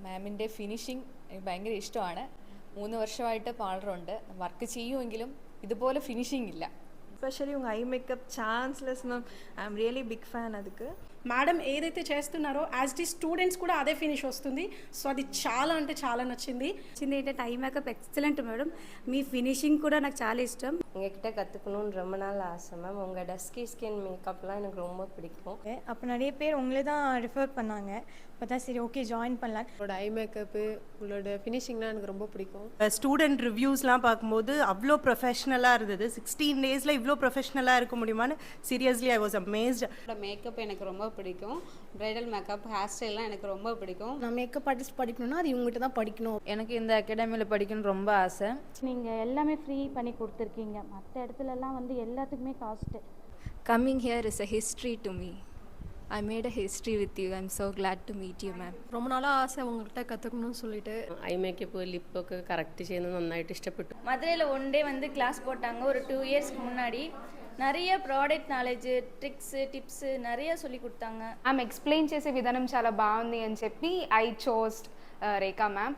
മാമിൻ്റെ ഫിനിഷിങ് എനിക്ക് ഭയങ്കര ഇഷ്ടമാണ്. 3 വർഷമായിട്ട് പാർലറുണ്ട്. വർക്ക് ചെയ്യുമെങ്കിലും ഇതുപോലെ ഫിനിഷിംഗ് ഇല്ല. ఎస్పెషల్లీ ఉంగ eye makeup chanceless ma'am. I'm really big fan అదుకు. మేడం ఏదైతే చేస్తున్నారో యాజ్ ది స్టూడెంట్స్ కూడా అదే ఫినిష్ వస్తుంది. సో అది చాలా అంటే చాలా నచ్చింది. ఏంటంటే ఐ మేకప్ ఎక్సలెంట్ మేడం. మీ ఫినిషింగ్ కూడా నాకు చాలా இஷ்டம். உங்ககிட்ட கற்றுக்கணும்னு ரொம்ப நாள் ஆசை மேம். உங்கள் டஸ்கி ஸ்கின் மேக்கப்லாம் எனக்கு ரொம்ப பிடிக்கும். அப்போ நிறைய பேர் உங்களே தான் ரெஃபர் பண்ணாங்க. அப்போ தான் சரி ஓகே ஜாயின் பண்ணலாம். உங்களோட ஐ மேக்கப்பு உங்களோட ஃபினிஷிங்லாம் எனக்கு ரொம்ப பிடிக்கும். ஸ்டூடெண்ட் ரிவ்யூஸ்லாம் பார்க்கும்போது அவ்வளோ ப்ரொஃபஷ்னலாக இருந்தது. 16 டேஸில் இவ்வளோ ப்ரொஃபஷ்னலாக இருக்க முடியுமான்னு seriously I was amazed. Makeup எனக்கு ரொம்ப பிடிக்கும். பிரைடல் மேக்கப், ஹேர் ஸ்டைல்லாம் எனக்கு ரொம்ப பிடிக்கும். நான் மேக்கப் ஆர்டிஸ்ட் படிக்கணும்னா அது இவங்ககிட்ட தான் படிக்கணும். எனக்கு இந்த அகாடமியில் படிக்கணும்னு ரொம்ப ஆசை. நீங்கள் எல்லாமே ஃப்ரீ பண்ணி கொடுத்துருக்கீங்க. மற்ற இடத்துலலாம் வந்து எல்லாத்துக்குமே cost. Coming here is a history to me. I made a history with you. I'm so glad to meet you, ma'am. ரொம்ப நாளாக ஆசை உங்கள்கிட்ட கற்றுக்கணும்னு சொல்லிட்டு. ഐ മേക്കപ്പ് ലിപ്പൊക്കെ കറക്റ്റ് ചെയ്യുന്നത് നന്നായിട്ട് ഇഷ്ടപ്പെട്ടു. மதுரையில் ஒன் டே வந்து கிளாஸ் போட்டாங்க ஒரு 2 இயர்ஸ்க்கு முன்னாடி. நிறைய ப்ராடக்ட் నాలెడ్జ్, ట్రిక్స్, టిప్స్ நிறைய சொல்லி கொடுத்தாங்க. ఎక్స్ప్లెయిన్ చేసే విధానం చాలా బాగుంది అని చెప్పి ఐ చోస్ రేఖా మ్యామ్.